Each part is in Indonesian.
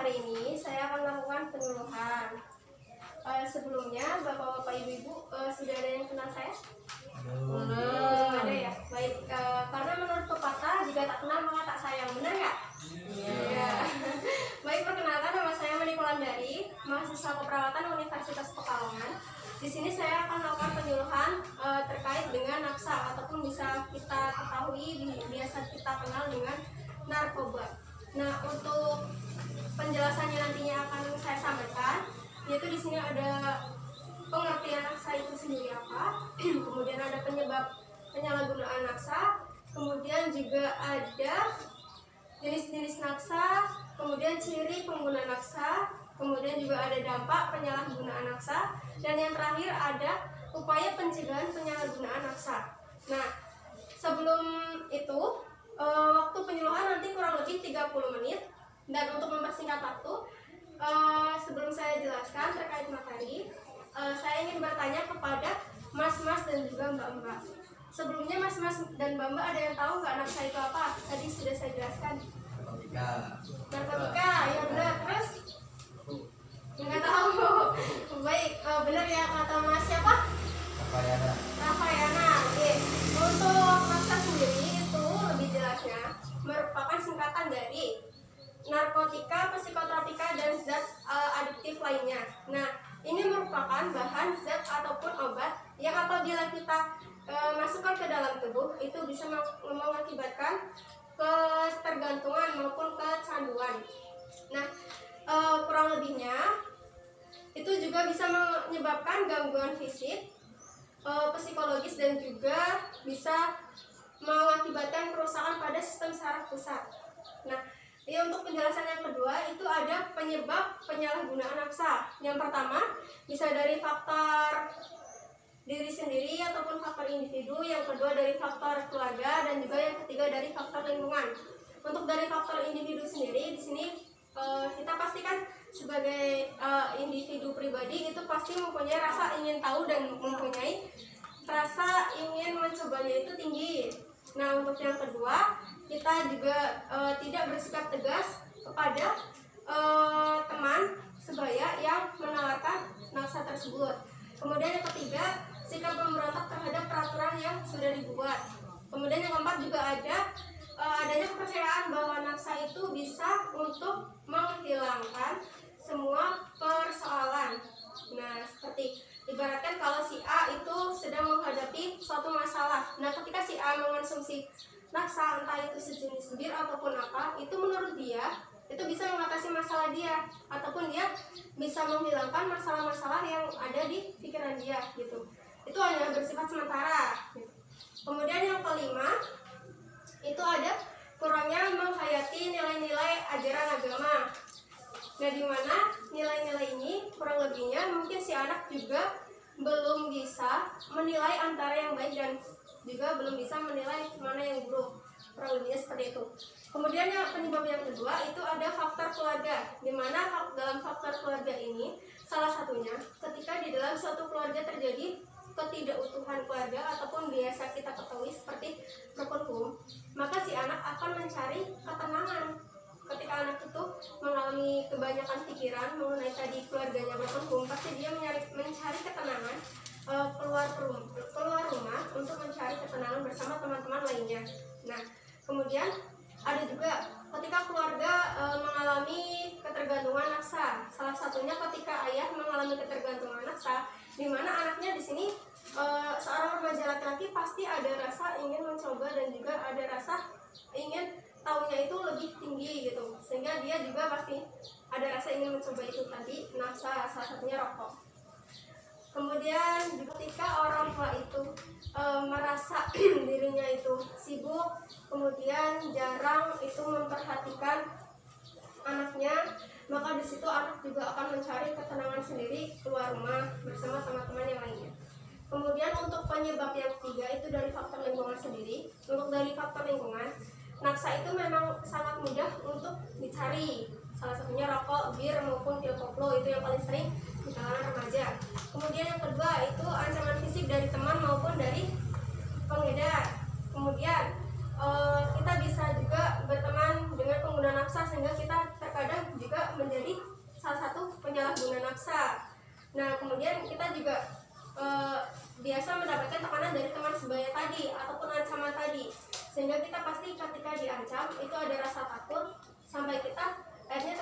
hari ini saya akan melakukan penyuluhan. Sebelumnya Bapak-bapak Ibu-ibu sudah ada yang kenal saya? Belum ada ya? Baik, karena menurut pepatah jika tak kenal maka tak sayang, benar nggak? Iya. Baik, perkenalkan, nama saya Manipulandari, mahasiswa keperawatan Universitas Pekalongan. Di sini saya akan melakukan penyuluhan terkait dengan nafsa ataupun bisa kita ketahui biasa kita kenal dengan narkoba. Nah, untuk penjelasannya nantinya akan saya sampaikan, yaitu di sini ada pengertian nafsa itu sendiri apa, kemudian ada penyebab penyalahgunaan nafsa, kemudian juga ada jenis-jenis nafsa, kemudian ciri pengguna nafsa, kemudian juga ada dampak penyalahgunaan nafsa, dan yang terakhir ada upaya pencegahan penyalahgunaan nafsa. Nah, sebelum itu waktu penyuluhan nanti kurang lebih 30 menit. Dan untuk mempersingkat waktu, sebelum saya jelaskan terkait materi, saya ingin bertanya kepada mas-mas dan juga mbak-mbak. Sebelumnya mas-mas dan mbak-mbak ada yang tahu nggak nafsa itu apa? Tadi sudah saya jelaskan. Narkotika, ya benar. Terus? Nggak tahu. Baik, benar ya kata mas siapa? Rafayana. Oke. Untuk nafsa sendiri itu lebih jelasnya merupakan singkatan dari narkotika, psikotropika, dan zat adiktif lainnya. Nah, ini merupakan bahan zat ataupun obat yang apabila kita masukkan ke dalam tubuh itu bisa mengakibatkan ketergantungan maupun kecanduan. Nah, kurang lebihnya itu juga bisa menyebabkan gangguan fisik, psikologis, dan juga bisa mengakibatkan kerusakan pada sistem saraf pusat. Nah, untuk penjelasan yang kedua itu ada penyebab penyalahgunaan nafsa. Yang pertama bisa dari faktor diri sendiri ataupun faktor individu, yang kedua dari faktor keluarga, dan juga yang ketiga dari faktor lingkungan. Untuk dari faktor individu sendiri di sini kita pastikan sebagai individu pribadi itu pasti mempunyai rasa ingin tahu dan mempunyai rasa ingin mencobanya itu tinggi. Nah, untuk yang kedua kita juga tidak bersikap tegas kepada teman sebaya yang menawarkan nafsa tersebut. Kemudian yang ketiga, sikap memberontak terhadap peraturan yang sudah dibuat. Kemudian yang keempat juga ada adanya kepercayaan bahwa nafsa itu bisa untuk menghilangkan semua persoalan. Nah, seperti ibaratkan kalau si A itu sedang menghadapi suatu masalah. Nah, ketika si A mengonsumsi nafsa, entah itu sejenis bir ataupun apa, itu menurut dia itu bisa mengatasi masalah dia, ataupun dia bisa menghilangkan masalah-masalah yang ada di pikiran dia gitu. Itu hanya bersifat sementara gitu. Kemudian yang kelima itu ada kurangnya menghayati nilai-nilai ajaran agama. Nah, di mana nilai-nilai ini kurang lebihnya mungkin si anak juga belum bisa menilai antara yang baik dan juga belum bisa menilai mana yang buruk. Kurang lebihnya seperti itu. Kemudian yang penyebab yang kedua itu ada faktor keluarga, di mana dalam faktor keluarga ini salah satunya ketika di dalam suatu keluarga terjadi ketidakutuhan keluarga ataupun biasa kita ketahui seperti broken home, maka si anak akan mencari ketenangan. Ketika anak itu mengalami kebanyakan pikiran mengenai tadi keluarganya broken home, pasti dia mencari ketenangan, keluar rumah untuk mencari ketenangan bersama teman-teman lainnya. Nah, kemudian ada juga ketika keluarga mengalami ketergantungan nafsa. Salah satunya ketika ayah mengalami ketergantungan nafsa, di mana anaknya di sini seorang remaja laki-laki pasti ada rasa ingin mencoba dan juga ada rasa ingin tahunya itu lebih tinggi gitu, sehingga dia juga pasti ada rasa ingin mencoba itu tadi nafsa, salah satunya rokok. Kemudian ketika orang tua itu merasa dirinya itu sibuk, kemudian jarang itu memperhatikan anaknya, maka di situ anak juga akan mencari ketenangan sendiri keluar rumah bersama teman-teman yang lainnya. Kemudian untuk penyebab yang ketiga itu dari faktor lingkungan sendiri. Untuk dari faktor lingkungan, nafsa itu memang sangat mudah untuk dicari. Salah satunya rokok, bir, maupun pil koplo, itu yang paling sering di kalangan remaja. Kemudian yang kedua itu ancaman fisik dari teman maupun dari pengedar. Kemudian kita bisa juga berteman dengan pengguna nafsa sehingga kita terkadang juga menjadi mendapatkan tekanan dari teman sebaya tadi ataupun ancaman tadi, sehingga kita pasti ketika diancam itu ada rasa takut sampai kita akhirnya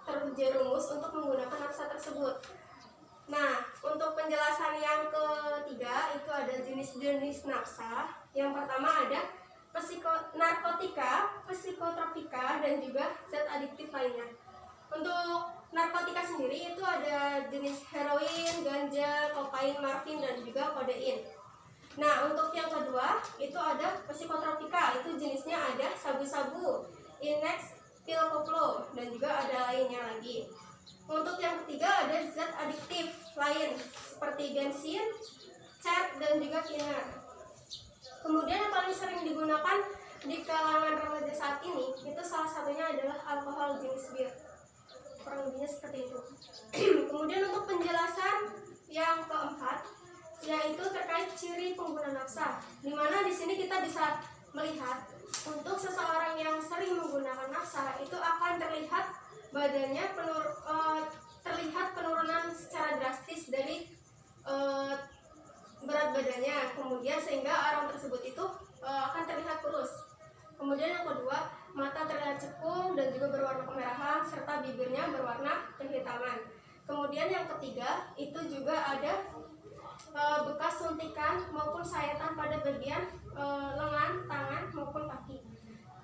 terjerumus untuk menggunakan nafsa tersebut. Nah, untuk penjelasan yang ketiga itu ada jenis-jenis nafsa. Yang pertama ada narkotika, psikotropika, dan juga zat adiktif lainnya. Untuk narkotika sendiri itu ada jenis heroin, ganja, kokain, morfin, dan juga kodein. Nah, untuk yang kedua itu ada psikotropika, itu jenisnya ada sabu-sabu, inex, pil koplo, dan juga ada lainnya lagi. Untuk yang ketiga ada zat adiktif lain seperti bensin, cat, dan juga thinner. Kemudian yang paling sering digunakan di kalangan remaja saat ini itu salah satunya adalah alkohol jenis bir. Kurang lebihnya seperti itu. Kemudian untuk penjelasan yang keempat yaitu terkait ciri pengguna nafsa, di mana di sini kita bisa melihat untuk seseorang yang sering menggunakan nafsa itu akan terlihat badannya terlihat penurunan secara drastis dari berat badannya, kemudian sehingga orang tersebut itu akan terlihat kurus. Kemudian yang kedua, mata terlihat cekung dan juga berwarna kemerahan serta bibirnya berwarna kehitaman. Kemudian yang ketiga itu juga ada bekas suntikan maupun sayatan pada bagian lengan, tangan maupun kaki.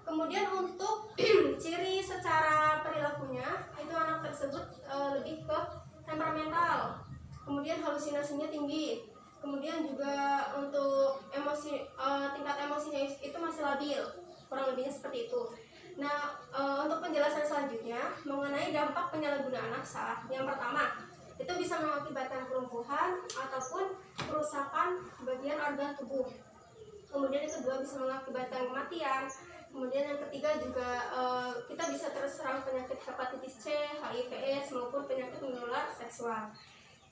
Kemudian untuk ciri secara perilakunya itu anak tersebut lebih ke temperamental, kemudian halusinasinya tinggi, kemudian juga untuk emosi tingkat emosinya itu masih labil, kurang lebihnya seperti itu. Nah, untuk penjelasan selanjutnya mengenai dampak penyalahgunaan nafsa, yang pertama itu bisa mengakibatkan kelumpuhan ataupun kerusakan bagian organ tubuh. Kemudian yang kedua bisa mengakibatkan kematian. Kemudian yang ketiga juga kita bisa terserang penyakit hepatitis C, HIV/AIDS maupun penyakit menular seksual.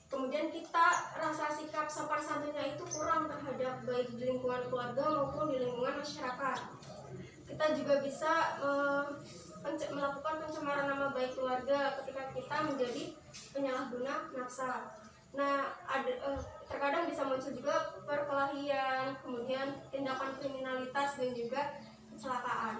Kemudian kita rasa sikap sopan santunnya itu kurang terhadap baik di lingkungan keluarga maupun di lingkungan masyarakat. Kita juga bisa melakukan pencemaran nama baik keluarga ketika kita menjadi penyalahguna nafsa. Nah, terkadang bisa muncul juga perkelahian, kemudian tindakan kriminalitas dan juga kecelakaan.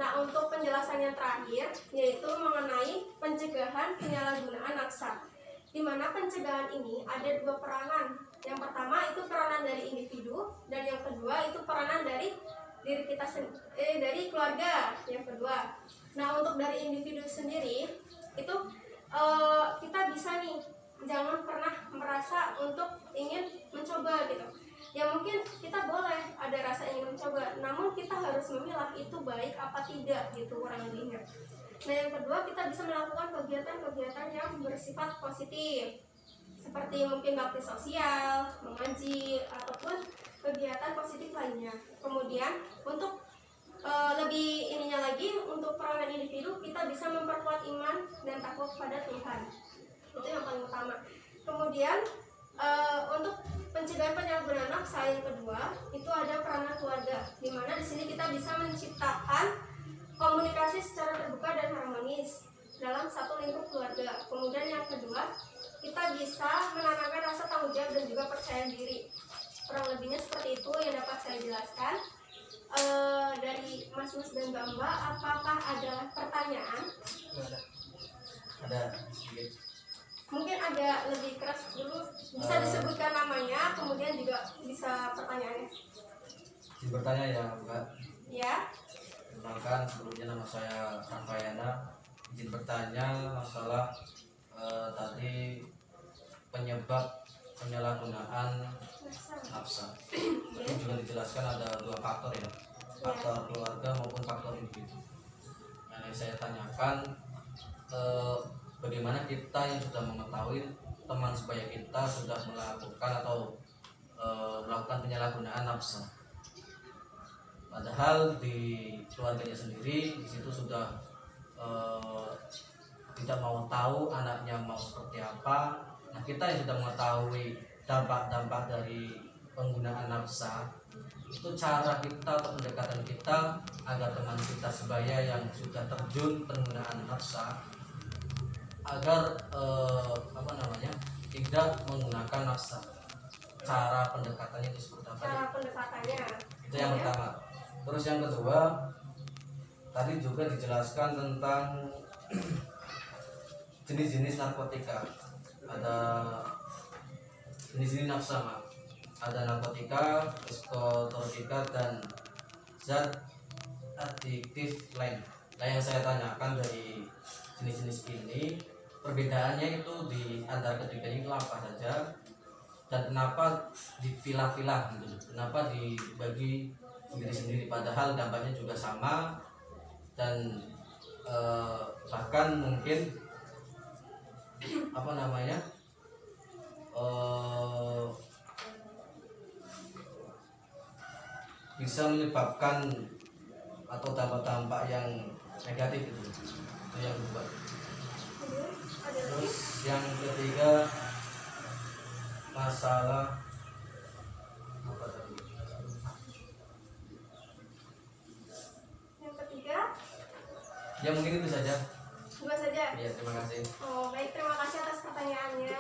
Nah, untuk penjelasan yang terakhir yaitu mengenai pencegahan penyalahgunaan nafsa, di mana pencegahan ini ada dua peranan. Yang pertama itu peranan dari individu, dan yang kedua itu peranan dari diri kita dari keluarga. Yang kedua, nah untuk dari individu sendiri itu kita bisa nih jangan pernah merasa untuk ingin mencoba gitu. Ya mungkin kita boleh ada rasa ingin mencoba, namun kita harus memilah itu baik apa tidak gitu kurang lebihnya. Nah yang kedua, kita bisa melakukan kegiatan-kegiatan yang bersifat positif seperti mungkin bakti sosial, mengaji, ataupun kegiatan positif lainnya. Kemudian untuk lebih ininya lagi, untuk peranan individu kita bisa memperkuat iman dan takwa kepada Tuhan. Itu yang paling utama. Kemudian untuk pencegahan penyalahgunaan nafsa yang kedua itu ada peranan keluarga, di mana di sini kita bisa menciptakan komunikasi secara terbuka dan harmonis dalam satu lingkup keluarga. Kemudian yang kedua, kita bisa menanamkan rasa tanggung jawab dan juga percaya diri. Kurang lebihnya seperti itu yang dapat saya jelaskan. Dari Mas dan Mbak Mbak, apakah ada pertanyaan? Ada. Mungkin agak lebih keras dulu, bisa disebutkan namanya, kemudian juga bisa pertanyaannya. Bertanya ya Mbak. Ya. Perkenalkan, sebelumnya nama saya Ramayana. Izin bertanya masalah tadi penyebab penyalahgunaan nafsa. Tadi juga dijelaskan ada dua faktor ya, faktor keluarga maupun faktor individu. Yang saya tanyakan, bagaimana kita yang sudah mengetahui teman sebaya kita sudah melakukan atau melakukan penyalahgunaan nafsa, padahal di keluarganya sendiri di situ sudah tidak mau tahu anaknya mau seperti apa. Nah, kita yang sudah mengetahui dampak-dampak dari penggunaan nafsa, itu cara kita atau pendekatan kita agar teman kita sebaya yang sudah terjun penggunaan nafsa agar tidak menggunakan nafsa. cara pendekatannya itu seperti apa? Cara pendekatannya. Itu yang pertama. Terus yang kedua, tadi juga dijelaskan tentang jenis-jenis narkotika. Ada jenis-jenis nafsa, Mak. Ada narkotika, psikotropika, dan zat adiktif lain. Nah, yang saya tanyakan dari jenis-jenis ini, perbedaannya itu di antara ketiganya itu apa saja, dan kenapa dipilah-pilah gitu, kenapa dibagi sendiri-sendiri, padahal dampaknya juga sama, dan bahkan mungkin apa namanya bisa menyebabkan atau dampak-dampak yang negatif itu yang kedua. Ada lagi? Terus yang ketiga, masalah apa tadi? Yang ketiga, Ya mungkin itu saja. dua saja. Ya, terima kasih. Oh, baik, terima kasih atas pertanyaannya.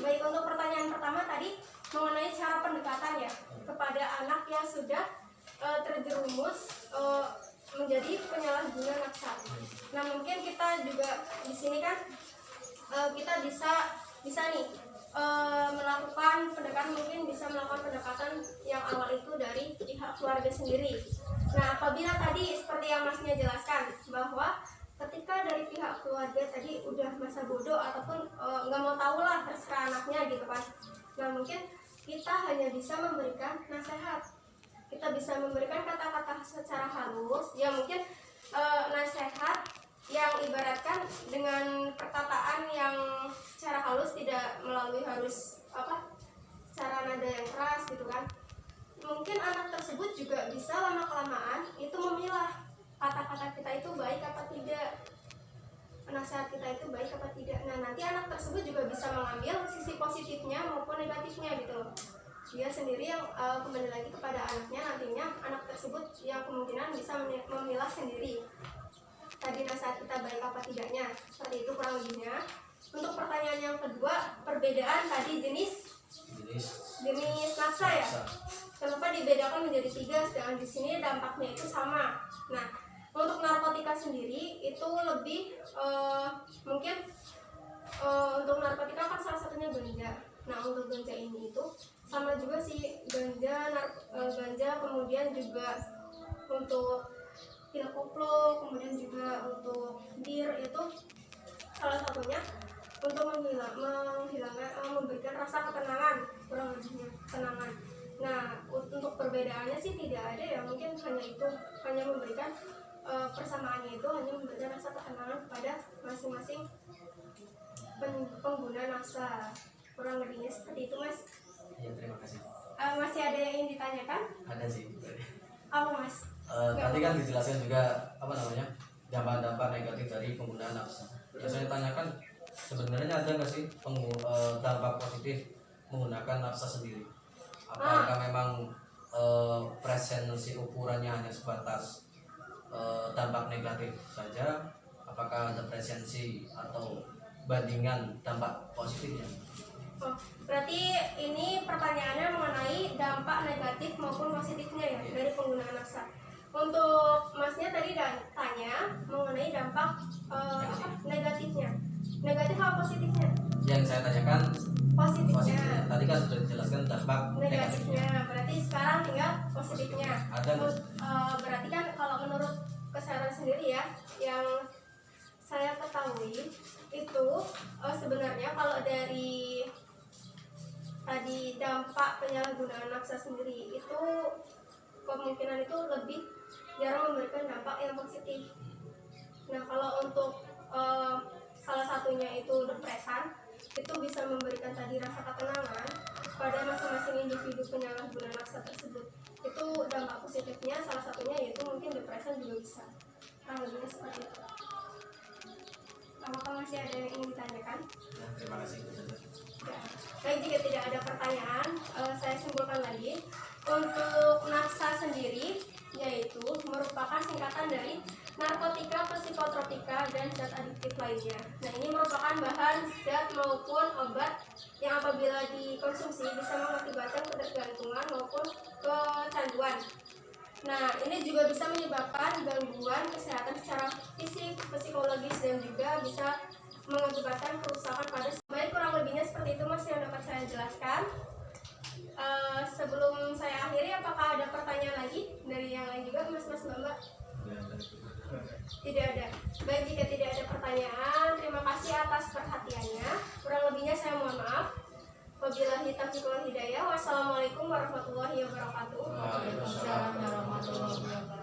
Baik, untuk pertanyaan pertama tadi mengenai cara pendekatan ya kepada anak yang sudah terjerumus menjadi penyalahguna nafsa. Nah, mungkin kita juga di sini kan kita bisa nih melakukan pendekatan, mungkin bisa melakukan pendekatan yang awal itu dari pihak keluarga sendiri. Nah, apabila tadi seperti yang Masnya jelaskan bahwa ketika dari pihak keluarga tadi udah masa bodoh ataupun nggak mau tahu lah terserah anaknya gitu kan. Nah, mungkin kita hanya bisa memberikan nasihat, kita bisa memberikan kata-kata secara halus, ya mungkin nasihat yang ibaratkan dengan perkataan yang secara halus, tidak melalui harus secara nada yang keras gitu kan. Mungkin anak tersebut juga bisa lama-kelamaan itu memilah kata-kata kita itu baik apa tidak, nasihat kita itu baik apa tidak. Nah, nanti anak tersebut juga bisa mengambil sisi positifnya maupun negatifnya gitu loh. Dia sendiri yang kembali lagi kepada anaknya, nantinya anak tersebut yang kemungkinan bisa memilah sendiri tadi nasihat kita baik apa tidaknya. Seperti itu kurang lebihnya. Untuk pertanyaan yang kedua, perbedaan tadi jenis nafsa ya. Kenapa dibedakan menjadi 3 sedangkan di sini dampaknya itu sama. Nah, untuk narkotika sendiri itu lebih mungkin untuk narkotika kan salah satunya ganja. Nah, untuk ganja ini itu sama juga sih, ganja kemudian juga untuk pil koplo, kemudian juga untuk bir, itu salah satunya untuk memberikan rasa ketenangan, kurang lebihnya ketenangan. Nah, untuk perbedaannya sih tidak ada ya, mungkin hanya memberikan persamaannya itu hanya memberikan rasa ketenangan kepada masing-masing pengguna nafsa. Kurang lebihnya seperti itu, Mas. Ya, terima kasih. Masih ada yang ingin ditanyakan? Ada sih. Apa, Mas? Tadi kan dijelaskan juga dampak-dampak negatif dari penggunaan nafsa. Yang saya tanyakan, sebenarnya ada nggak sih dampak positif menggunakan nafsa sendiri? Apakah memang presensi ukurannya hanya sebatas dampak negatif saja? Apakah ada presensi atau bandingan dampak positifnya? Oh, berarti ini pertanyaannya mengenai dampak negatif maupun positifnya ya dari penggunaan nafsa. Untuk Masnya tadi tanya mengenai dampak negatifnya. Negatif atau positifnya? Yang saya tanyakan Positifnya. Tadi kan sudah dijelaskan dampak negatifnya. Berarti sekarang tinggal positifnya. Ada nggak? Berarti kan kalau menurut kesehatan sendiri ya, yang saya ketahui itu sebenarnya kalau dari tadi dampak penyalahgunaan nafsa sendiri itu kemungkinan itu lebih jarang memberikan dampak yang positif. Nah, kalau untuk salah satunya itu depresan, itu bisa memberikan tadi rasa ketenangan pada masing-masing individu penyalahguna nafsa tersebut. Itu dampak positifnya salah satunya yaitu mungkin depresan juga bisa. Kurang lebihnya seperti itu. Apakah masih ada yang ingin ditanyakan? Ya, terima kasih. Ya. Baik, jika tidak ada pertanyaan, saya simpulkan lagi. Untuk nafsa sendiri yaitu merupakan singkatan dari narkotika, psikotropika, dan zat adiktif lainnya. Nah, ini merupakan bahan, zat, maupun obat yang apabila dikonsumsi bisa mengakibatkan ketergantungan maupun kecanduan. Nah, ini juga bisa menyebabkan gangguan kesehatan secara fisik, psikologis, dan juga bisa mengakibatkan kerusakan pada. Baik, kurang lebihnya seperti itu Mas yang dapat saya jelaskan. Sebelum saya akhiri, apakah ada pertanyaan lagi dari yang lain juga, Mas Mbak? Tidak ada. Baik, jika tidak ada pertanyaan, terima kasih atas perhatiannya. Kurang lebihnya saya mohon maaf. Wabillahi taufiq wal hidayah. Wassalamualaikum warahmatullahi wabarakatuh. Waalaikumsalam warahmatullahi wabarakatuh.